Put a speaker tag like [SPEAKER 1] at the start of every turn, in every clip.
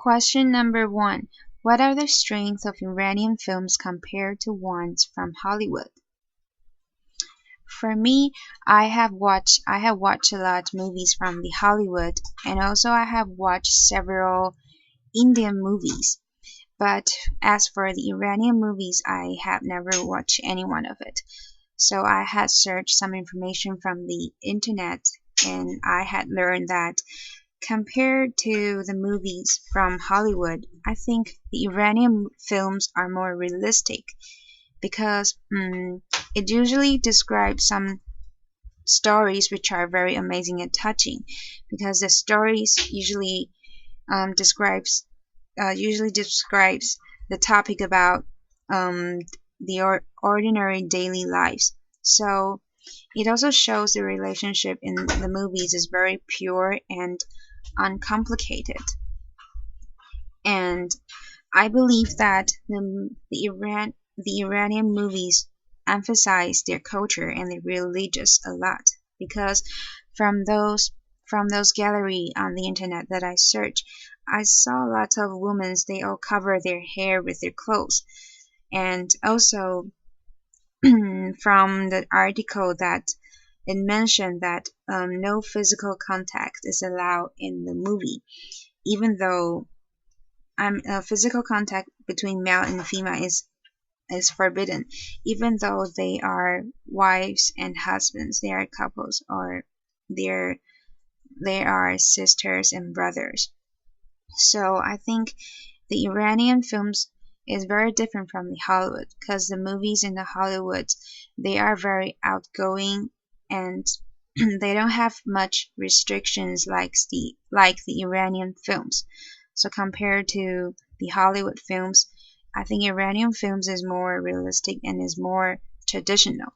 [SPEAKER 1] Question number one. What are the strengths of Iranian films compared to ones from Hollywood? For me, I have watched a lot of movies from the Hollywood, and also I have watched several Indian movies. But as for the Iranian movies, I have never watched any one of it. So I had searched some information from the internet, and I had learned that compared to the movies from Hollywood, I think the Iranian films are more realistic because it usually describes some stories which are very amazing and touching. Because the stories um, describes usually describes the topic about um, the ordinary daily lives. So it also shows the relationship in the movies is very pure and uncomplicated. And I believe that the Iranian movies emphasize their culture and their religious a lot because from those from those gallery on the internet that I searched, I saw a lot of women they all cover their hair with their clothes, and also from the article that it mentioned that no physical contact is allowed in the movie, even though physical contact between male and female is forbidden, even though they are wives and husbands, they are couples, or they're they are sisters and brothers. So I think the Iranian films is very different from the Hollywood because the movies in the Hollywood they are very outgoing and they don't have much restrictions like the Iranian films. So compared to the Hollywood films, I think Iranian films is more realistic and is more traditional.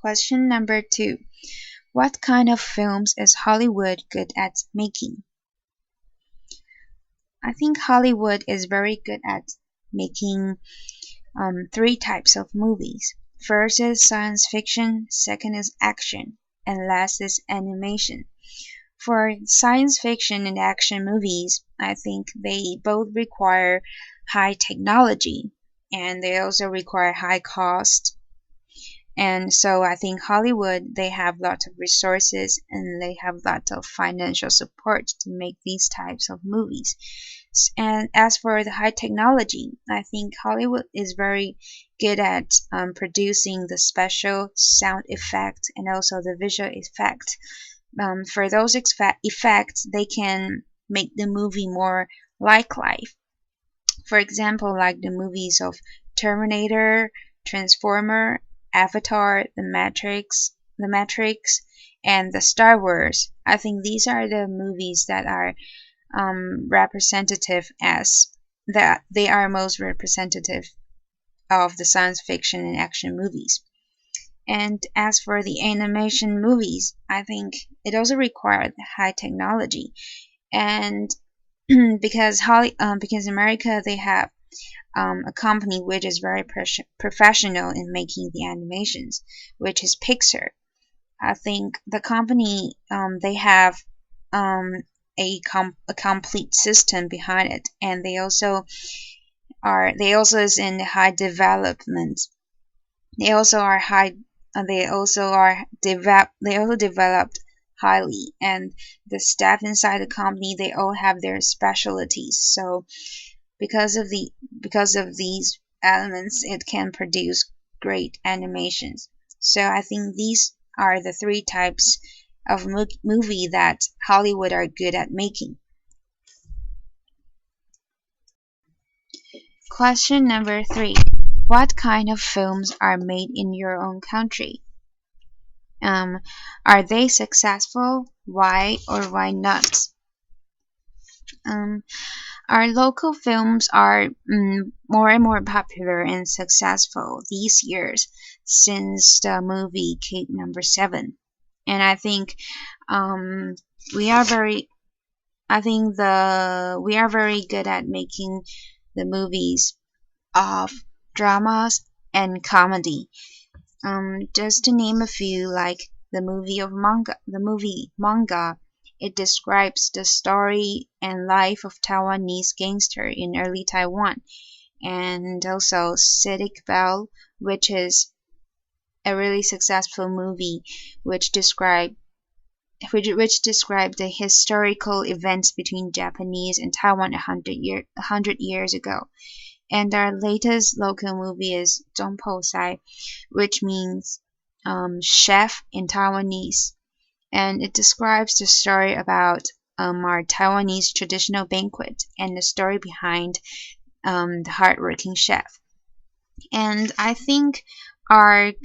[SPEAKER 1] Question number two. What kind of films is Hollywood good at making? I think Hollywood is very good at making three types of movies. First is science fiction, second is action, and last is animation. For science fiction and action movies, I think they both require high technology and they also require high cost. And so I think Hollywood they have lots of resources and they have lots of financial support to make these types of movies. And as for the high technology, I think Hollywood is very good at producing the special sound effect and also the visual effect. For those effects, they can make the movie more like life. For example, like the movies of Terminator, Transformer, Avatar, The Matrix, and the Star Wars. I think these are the movies that are representative as that they are most representative of the science fiction and action movies. And as for the animation movies, I think it also required high technology. And because America they have a company which is very professional in making the animations, which is Pixar. I think the company they have um, a complete system behind it, and they also is in high development. They also are high. They also developed highly, and the staff inside the company they all have their specialties. So because of these elements, it can produce great animations. So I think these are the three types of movie that Hollywood are good at making. Question number three. What kind of films are made in your own country? Um, are they successful? Why or why not? Um, our local films are more and more popular and successful these years since the movie Cake Number Seven, and I think um, we are very I think the we are very good at making the movies of dramas and comedy. Just to name a few, like the movie Manga It describes the story and life of Taiwanese gangster in early Taiwan, and also Sitting Bell, which is a really successful movie which describe which described the historical events between Japanese and Taiwan a hundred years ago. And our latest local movie is Zhongpo Sai, which means chef in Taiwanese, and it describes the story about our Taiwanese traditional banquet and the story behind the hardworking chef. And I think Taiwanese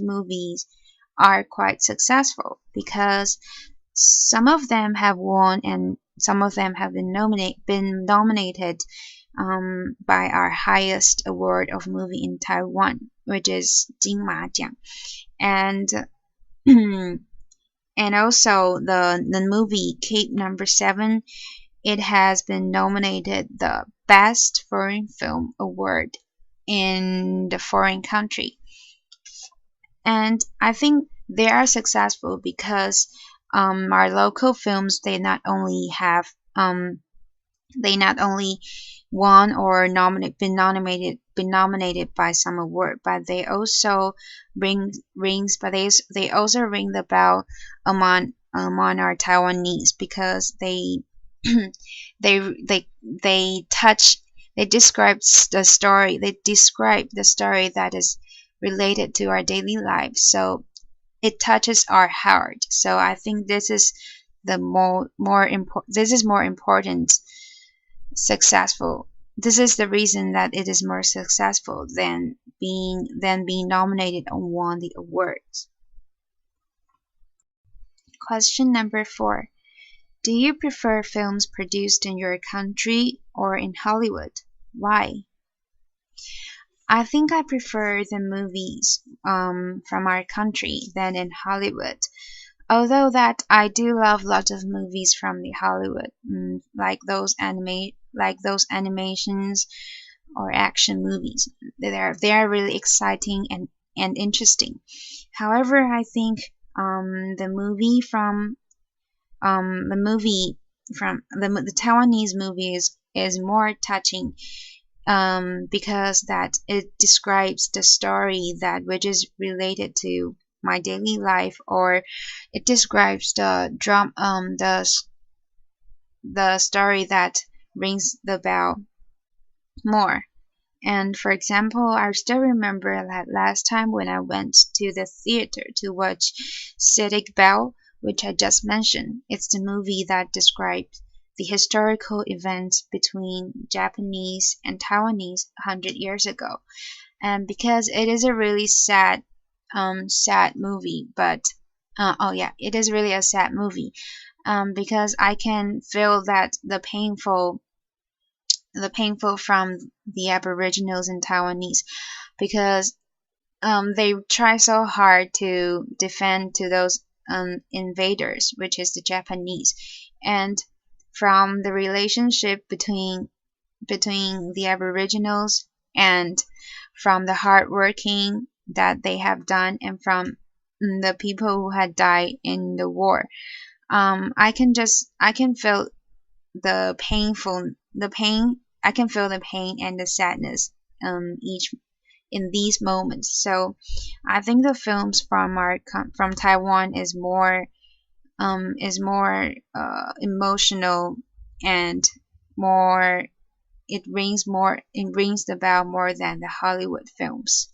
[SPEAKER 1] movies are quite successful because some of them have won and some of them have been nominated by our highest award of movie in Taiwan, which is Jinmajiang. And and also the movie Cape Number 7, it has been nominated the Best Foreign Film Award in the foreign country. And I think they are successful because our local films they not only won or been nominated by some award, but they also they also ring the bell among our Taiwanese because they they touch they describe the story that is related to our daily lives, so it touches our heart. So I think this is the more important this is more important successful this is the reason that it is more successful than being nominated and won the awards. Question number 4. Do you prefer films produced in your country or in Hollywood? Why? I think I prefer the movies from our country than in Hollywood. Although that I do love lots of movies from the Hollywood, like those animations or action movies. They are really exciting and interesting. However, I think the movie from the Taiwanese movies is more touching because that it describes the story that which is related to my daily life, or it describes the story that rings the bell more. And for example, I still remember that last time when I went to the theater to watch Sitting Bell, which I just mentioned. It's the movie that describes the historical events between Japanese and Taiwanese 100 years ago. And because it is a really sad movie, but oh yeah, it is really a sad movie. Because I can feel that the painful from the Aboriginals and Taiwanese, because they try so hard to defend to those invaders, which is the Japanese, and from the relationship between the Aboriginals and from the hard working that they have done and from the people who had died in the war. I can feel the pain. I can feel the pain and the sadness each in these moments. So I think the films from Taiwan is more emotional and more it rings the bell more than the Hollywood films.